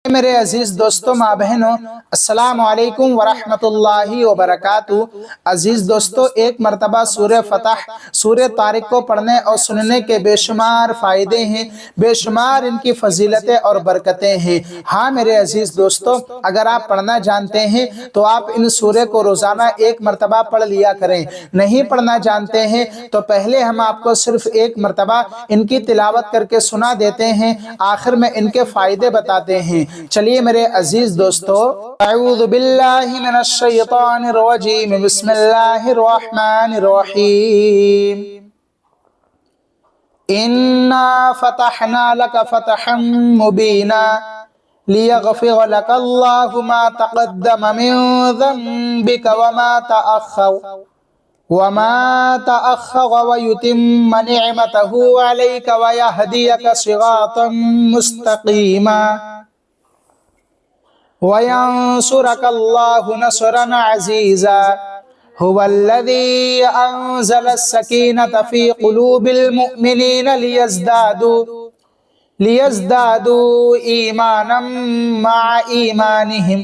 मेरे अजीज दोस्तों माँ बहनों, अस्सलाम वालेकुम वरहमतुल्लाहि वबरकातुहू। अजीज दोस्तों, एक मरतबा सूरह फतह, सूरह तारिक को पढ़ने और सुनने के बेशुमार फ़ायदे हैं, बेशुमार इनकी फजीलतें और बरकतें हैं। हाँ मेरे अजीज दोस्तों, अगर आप पढ़ना जानते हैं तो आप इन सूरह को रोज़ाना एक मरतबा पढ़ लिया करें। नहीं पढ़ना जानते हैं तो पहले हम आपको सिर्फ एक मरतबा इनकी तिलावत करके सुना देते हैं, आखिर में इनके फ़ायदे बताते हैं। चलिए मेरे अजीज दोस्तों, अऊज़ु बिल्लाहि मिनश शैतानिर रजीम, बिस्मिल्लाहिर रहमानिर रहीम। इन्ना फतहना लक फतहन मुबीना लियग़फ़िर लकल्लाहु मा तक़द्दम मिन ज़ंबिक वमा तअख़्ख़र वयुतिम्म निअमतहु अलैक वयहदियक सिरातन मुस्तक़ीमा वयंसुरकल्लाहु नस्रन अज़ीज़ा हुवल्लज़ी अंज़लस्सकीनत फ़ी क़ुलूबिल मुअ्मिनीन लियज़्दादू ईमानम मअ ईमानिहिम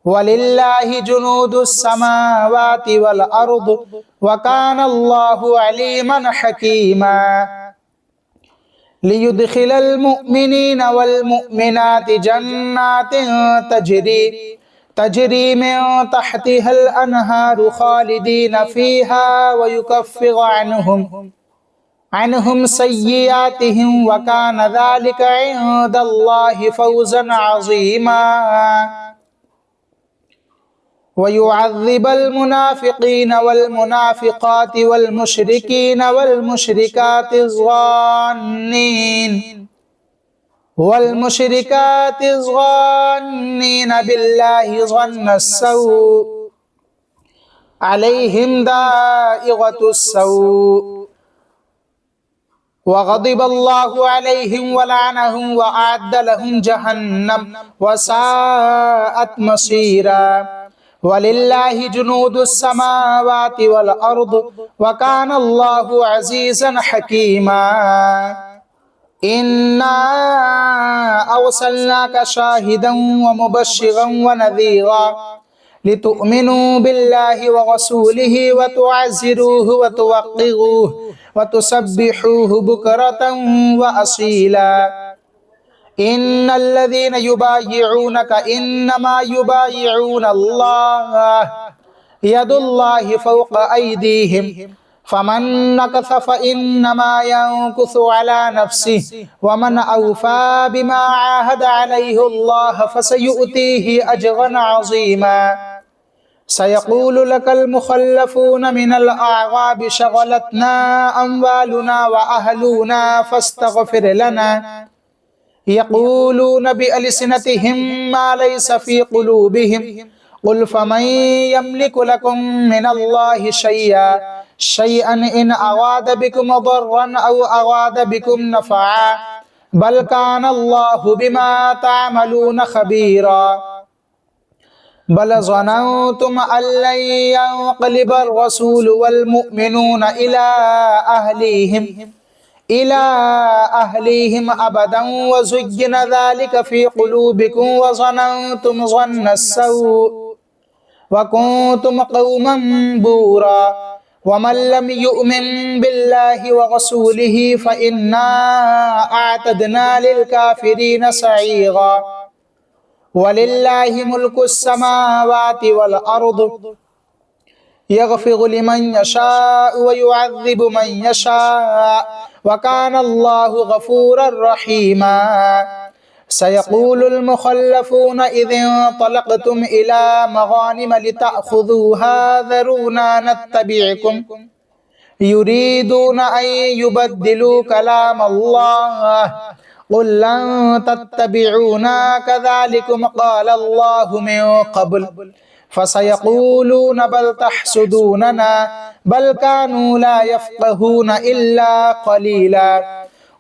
वलिल्लाहि जुनूदुस्समावाति वल अर्द वकानल्लाहु अलीमन हकीमा लियुदखिलल मुअ्मिनीना वल मुअ्मिनाति जन्नातिन तजरी मिन तहतिहल अनहारु खालिदीन फीहा वयुकफ्फिरु अन्हुम सय्यिआतिहिम वकान ज़ालिका इंदल्लाहि फौज़न अज़ीमा वयुअज़्ज़िबल मुनाफ़िक़ीन वल मुनाफ़िक़ाति वल मुशरिकीन वल मुशरिकाति ज़ान्नीन बिल्लाहि ज़न्नस्सौ अलैहिम दाइग़तुस्सौ वग़ज़िबल्लाहु अलैहिम वलअनहुम वअअद्द लहुम जहन्नम वसाअत मसीरा वलिल्लाहि जुनूदुस्समावाति वल अर्द वकानल्लाहु अज़ीज़न हकीमा। इन्ना अरसलनाका शाहिदन व मुबश्शिरन व नज़ीरा लितुअ्मिनू बिल्लाहि व रसूलिहि व तुअज़्ज़िरूहु व तुवक़्क़िरूहु व तुसब्बिहूहु बुक्रतन व असीला। इन्नल्लज़ीना युबायिऊनका इन्नमा युबायिऊन अल्लाह यदुल्लाहि फ़ौक़ अयदीहिम फमन नकस फ़इन्नमा यंकुसु अला नफ्सिहि वमन औफ़ा बिमा आहद अलैहिल्लाह फसयुअतीहि अजरन अज़ीमा। सयक़ूलु लकल मुख़ल्लफ़ून मिनल अअराबि शग़लतना अम्वालुना व अहलूना फ़स्तग़फ़िर लना यक़ूलून बिअल्सिनतिहिम मा लैसा फ़ी क़ुलूबिहिम क़ुल फ़मन यमलिकु लकुम मिनल्लाहि शयअन इन अराद बिकुम दर्रन औ अराद बिकुम नफ़अ बल कानल्लाहु बिमा तअमलून ख़बीरा। बल ज़नंतुम अल्लन यंक़लिबर रसूलु वल मुअ्मिनूना इला अहलीहिम अबदन व ज़ुय्यिना ज़ालिका फ़ी क़ुलूबिकुम व ज़नंतुम ज़न्नस्सौ व कुन्तुम क़ौमन बूरा वमन लम युअमिन बिल्लाहि व रसूलिहि फ़इन्ना अअतदना लिलकाफ़िरीन सईरा। वलिल्लाहि मुल्कुस्समावाति वल अर्द यग़फ़िरु लिमन यशाअ व युअज़्ज़िबु मन यशाअ वकानल्लाहु गफ़ूरर रहीमा। सयक़ूलुल मुख़ल्लफ़ून इज़ा इंतलक़्तुम इला मग़ानिम लितअख़ुज़ूहा ज़रूना नत्तबिअकुम युरीदून अन युबद्दिलू कलामल्लाह क़ुल लन तत्तबिऊना कज़ालिकुम क़ालल्लाहु मिन क़ब्ल फसयक़ूलून बल तहसुदूनना बल कानू ला यफ़क़हून इल्ला क़लीला।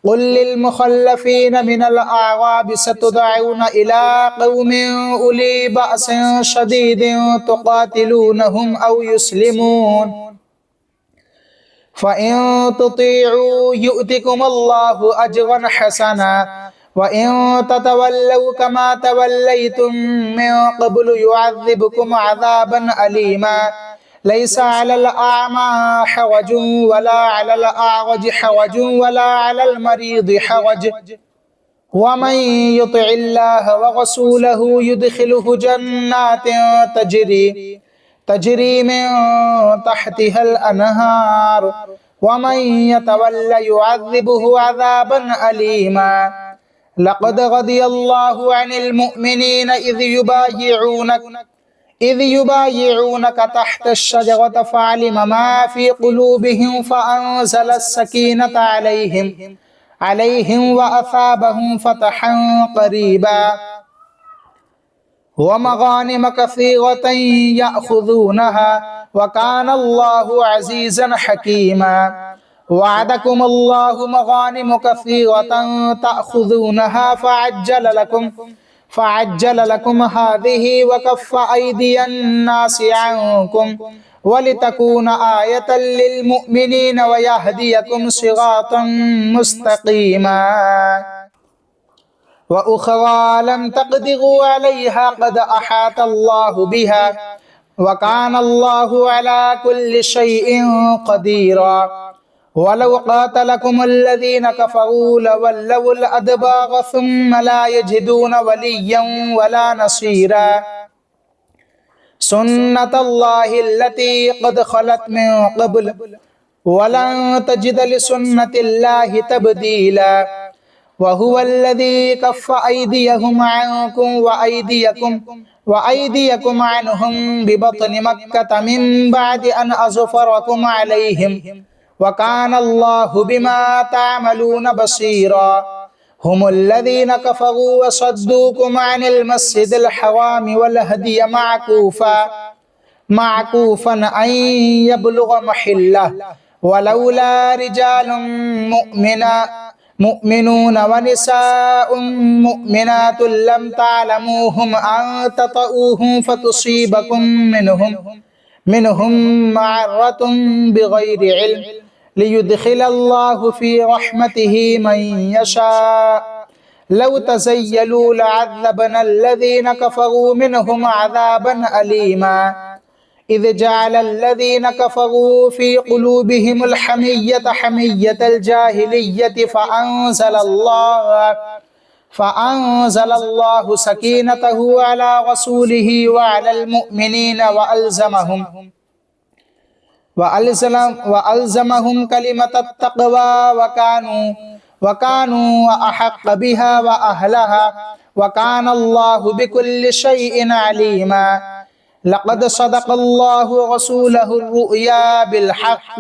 क़ुल लिलमुख़ल्लफ़ीन मिनल अअराबि सतुदअून इला क़ौमिन उली बअसिन शदीदिन तुक़ातिलूनहुम औ युस्लिमून फ़इन तुतीअू युअतिकुमुल्लाहु अजरन हसना وإن تتولوا كما توليتم من قبل يعذبكم عذابا أليما ليس على الأعمى حرج ولا على الأعرج حرج ولا على المريض حرج ومن يطع الله ورسوله يدخله جنات تجري من تحتها الأنهار ومن يتولى يعذبه عذابا أليما لقد رضي الله عن المؤمنين إذ يبايعونك تحت الشجرة فعلم ما في قلوبهم فأنزل السكينة عليهم وأثابهم فتحا قريبا ومغانم كثيرة يأخذونها وكان الله عزيزا حكيما وعدكم الله مغانم كثيرة تأخذونها فعجل لكم هذه وكف أيدي الناس عنكم ولتكون آية للمؤمنين ويهديكم صراطا مستقيما وأخرى لم تقدروا عليها قد أحاط الله بها وكان الله على كل شيء قديرا ولو قاتلكم الذين كفروا لولوا الأدبار ثم لا يجدون وليا ولا نصيرا سنة الله التي قد خلت من قبل ولن تجد لسنة الله تبديلا وهو الذي كف أيديهم عنكم وأيديكم عنهم ببطن مكة من بعد أن أظفركم عليهم وكان الله بما تعملون بصيرا هم الذين كفروا وصدوكم عن المسجد الحرام والهدي معكوفا أن يبلغ محله ولولا رجال مؤمنون ونساء مؤمنات لم تعلموهم أن تطؤوهم فتصيبكم منهم معرة بغير علم ليدخل الله في رحمته من يشاء لو تزيلوا لعذبنا الذين كفروا منهم عذابا أليما إذ جعل الذين كفروا في قلوبهم حمية الجاهلية فأنزل الله سكينته على رسوله وعلى المؤمنين وألزمهم كلمة التقوى وكانوا أحق بها وأهلها وكان الله بكل شيء عليما لقد صدق الله رسوله الرؤيا بالحق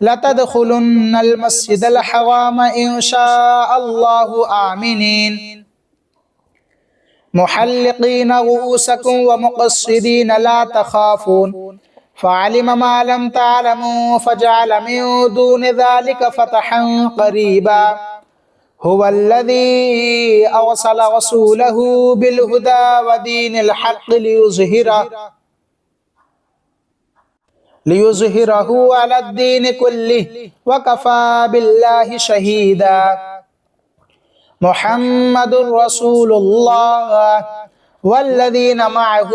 لتدخلن المسجد الحرام إن شاء الله آمنين محلقين رؤوسكم ومقصرين لا تخافون فعلم ما لم تعلموا فجعل من دون ذلك فتحا قريبا هو الذي أرسل رسوله بالهدى ودين الحق ليظهره على الدين كله وكفى بالله شهيدا محمد رسول الله والذين معه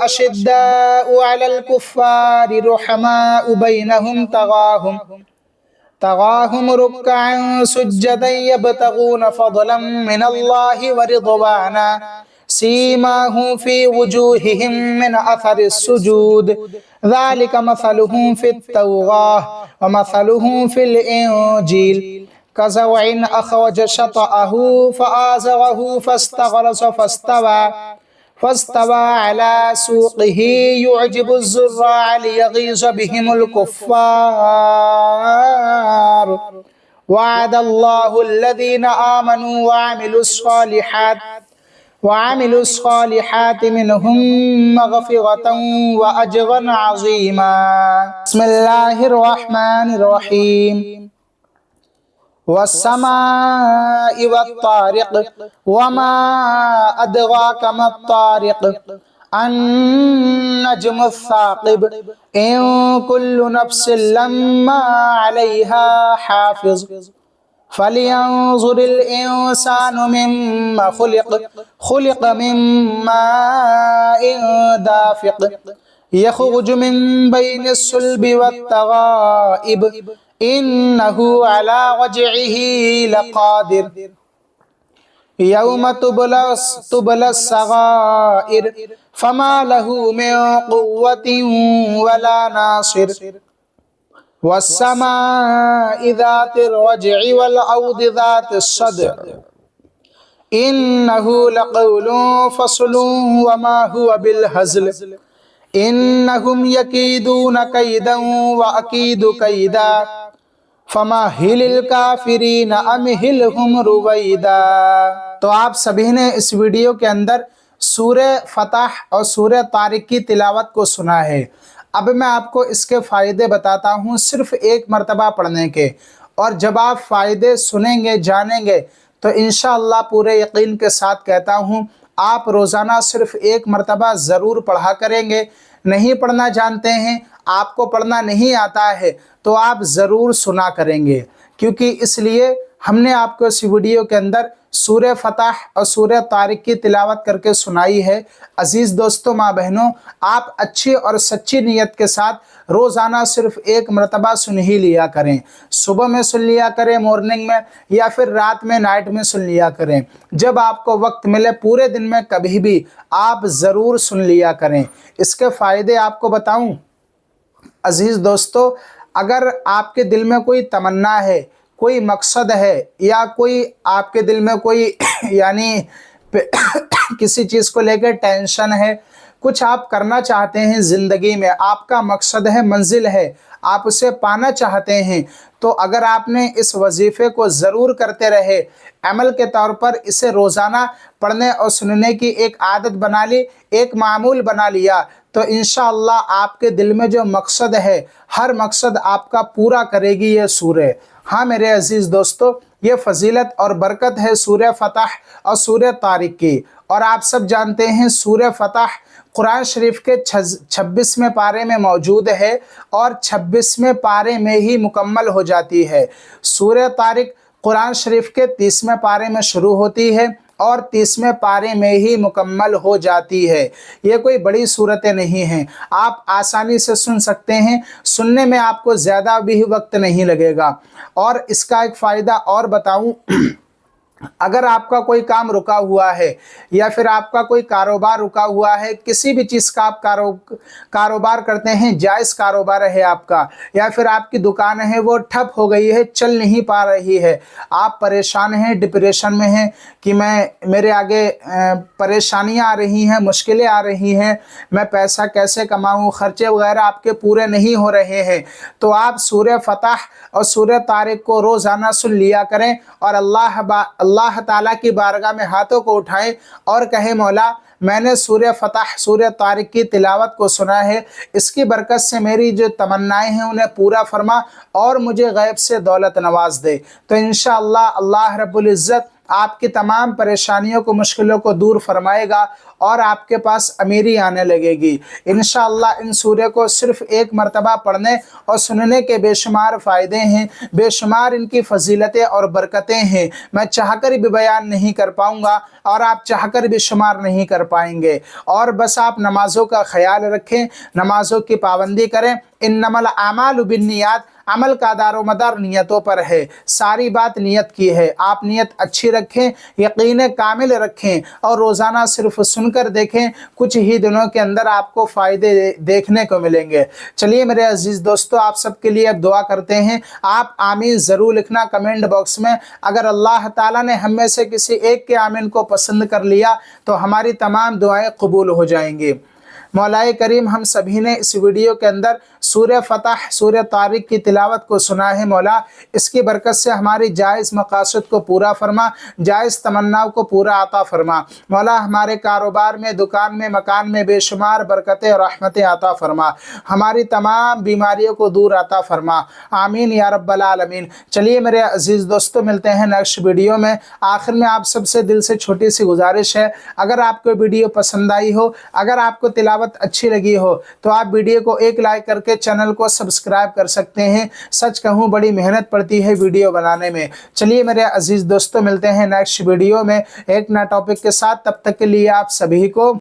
أشداء على الكفار رحماء بينهم تراهم ركعا سجدا يبتغون فضلا من الله ورضوانا سيماهم في وجوههم من أثر السجود ذلك مثلهم في التوراة ومثلهم في الإنجيل كزرع أخرج شطأه فآزره فاستغلظ فاستوى على سوقه يعجب الزراع ليغيظ بهم الكفار وعد الله الذين آمنوا وعملوا الصالحات منهم مغفرة وأجرا عظيما بسم الله الرحمن الرحيم والسماء والطارق وما أدراك ما الطارق النجم الثاقب إن كل نفس لما عليها حافظ فَلْيَنْظُرِ الْإِنسَانُ مِمَّا خُلِقَ مِن مَّاءٍ دَافِقٍ يخرج من بين الصلب والترائب إنه على رجعه لقادر يوم تبلى السرائر فما له من قوة ولا ناصر والسماء ذات الرجع والأرض ذات الصدع إنه لقول فصل وما هو بالهزل إنهم يكيدون كيدا وأكيد كيدا فمهل الكافرين أمهلهم رويدا۔ تو آپ سبھی نے اس ویڈیو کے اندر سورہ فتح اور سورہ طارق کی تلاوت کو سنا ہے۔ اب میں آپ کو اس کے فائدے بتاتا ہوں صرف ایک مرتبہ پڑھنے کے، اور جب آپ فائدے سنیں گے جانیں گے تو انشاءاللہ پورے یقین کے ساتھ کہتا ہوں آپ روزانہ صرف ایک مرتبہ ضرور پڑھا کریں گے۔ نہیں پڑھنا جانتے ہیں، آپ کو پڑھنا نہیں آتا ہے تو آپ ضرور سنا کریں گے، کیونکہ اس لیے ہم نے آپ کو اس ویڈیو کے اندر سورہ فتح اور سورہ طارق کی تلاوت کر کے سنائی ہے۔ عزیز دوستوں، ماں بہنوں، آپ اچھی اور سچی نیت کے ساتھ روزانہ صرف ایک مرتبہ سن ہی لیا کریں۔ صبح میں سن لیا کریں مارننگ میں، یا پھر رات میں نائٹ میں سن لیا کریں، جب آپ کو وقت ملے پورے دن میں کبھی بھی آپ ضرور سن لیا کریں۔ اس کے فائدے آپ کو بتاؤں عزیز دوستو، اگر آپ کے دل میں کوئی تمنا ہے، کوئی مقصد ہے، یا کوئی آپ کے دل میں کوئی یعنی کسی چیز کو لے کے ٹینشن ہے، کچھ آپ کرنا چاہتے ہیں زندگی میں، آپ کا مقصد ہے، منزل ہے، آپ اسے پانا چاہتے ہیں، تو اگر آپ نے اس وظیفے کو ضرور کرتے رہے، عمل کے طور پر اسے روزانہ پڑھنے اور سننے کی ایک عادت بنا لی، ایک معمول بنا لیا، تو انشاءاللہ آپ کے دل میں جو مقصد ہے، ہر مقصد آپ کا پورا کرے گی یہ سورہ۔ ہاں میرے عزیز دوستو، یہ فضیلت اور برکت ہے سورہ فتح اور سورہ طارق کی، اور آپ سب جانتے ہیں سورہ فتح قرآن شریف کے 26ویں پارے میں موجود ہے اور 26ویں پارے میں ہی مکمل ہو جاتی ہے۔ سورہ طارق قرآن شریف کے 30ویں پارے میں شروع ہوتی ہے اور 30ویں پارے میں ہی مکمل ہو جاتی ہے۔ یہ کوئی بڑی صورتیں نہیں ہیں، آپ آسانی سے سن سکتے ہیں، سننے میں آپ کو زیادہ بھی وقت نہیں لگے گا۔ اور اس کا ایک فائدہ اور بتاؤں، اگر آپ کا کوئی کام رکا ہوا ہے یا پھر آپ کا کوئی کاروبار رکا ہوا ہے، کسی بھی چیز کا آپ کاروبار کرتے ہیں، جائز کاروبار ہے آپ کا، یا پھر آپ کی دکان ہے وہ ٹھپ ہو گئی ہے، چل نہیں پا رہی ہے، آپ پریشان ہیں، ڈپریشن میں ہیں کہ میرے آگے پریشانیاں آ رہی ہیں، مشکلیں آ رہی ہیں، میں پیسہ کیسے کماؤں، خرچے وغیرہ آپ کے پورے نہیں ہو رہے ہیں، تو آپ سورہ فتح اور سورہ طارق کو روزانہ سن لیا کریں، اور اللہ تعالیٰ کی بارگاہ میں ہاتھوں کو اٹھائیں اور کہیں مولا میں نے سورہ فتح سورہ طارق کی تلاوت کو سنا ہے، اس کی برکت سے میری جو تمنائیں ہیں انہیں پورا فرما اور مجھے غیب سے دولت نواز دے۔ تو انشاءاللہ اللہ رب العزت آپ کی تمام پریشانیوں کو، مشکلوں کو دور فرمائے گا اور آپ کے پاس امیری آنے لگے گی۔ انشاءاللہ ان سورہ کو صرف ایک مرتبہ پڑھنے اور سننے کے بے شمار فائدے ہیں، بے شمار ان کی فضیلتیں اور برکتیں ہیں، میں چاہ کر بھی بیان نہیں کر پاؤں گا اور آپ چاہ کر بھی شمار نہیں کر پائیں گے۔ اور بس آپ نمازوں کا خیال رکھیں، نمازوں کی پابندی کریں۔ انما الاعمال بالنیات، عمل کا دار و مدار نیتوں پر ہے، ساری بات نیت کی ہے۔ آپ نیت اچھی رکھیں، یقین کامل رکھیں اور روزانہ صرف سن کر دیکھیں، کچھ ہی دنوں کے اندر آپ کو فائدے دیکھنے کو ملیں گے۔ چلیے میرے عزیز دوستو، آپ سب کے لیے اب دعا کرتے ہیں، آپ آمین ضرور لکھنا کمنٹ باکس میں۔ اگر اللہ تعالیٰ نے ہم میں سے کسی ایک کے آمین کو پسند کر لیا تو ہماری تمام دعائیں قبول ہو جائیں گی۔ مولا کریم، ہم سبھی نے اس ویڈیو کے اندر سورہ فتح سورہ طارق کی تلاوت کو سنا ہے، مولا اس کی برکت سے ہماری جائز مقاصد کو پورا فرما، جائز تمناؤں کو پورا عطا فرما۔ مولا ہمارے کاروبار میں، دکان میں، مکان میں بے شمار برکتیں اور رحمتیں عطا فرما، ہماری تمام بیماریوں کو دور عطا فرما، آمین یا رب العالمین۔ چلیے میرے عزیز دوستو، ملتے ہیں نیکسٹ ویڈیو میں۔ آخر میں آپ سب سے دل سے چھوٹی سی گزارش ہے، اگر آپ کو ویڈیو پسند آئی ہو، اگر آپ کو تلاوت तिलावत अच्छी लगी हो तो आप वीडियो को एक लाइक करके चैनल को सब्सक्राइब कर सकते हैं। सच कहूँ बड़ी मेहनत पड़ती है वीडियो बनाने में। चलिए मेरे अजीज दोस्तों, मिलते हैं नेक्स्ट वीडियो में एक नया टॉपिक के साथ। तब तक के लिए आप सभी को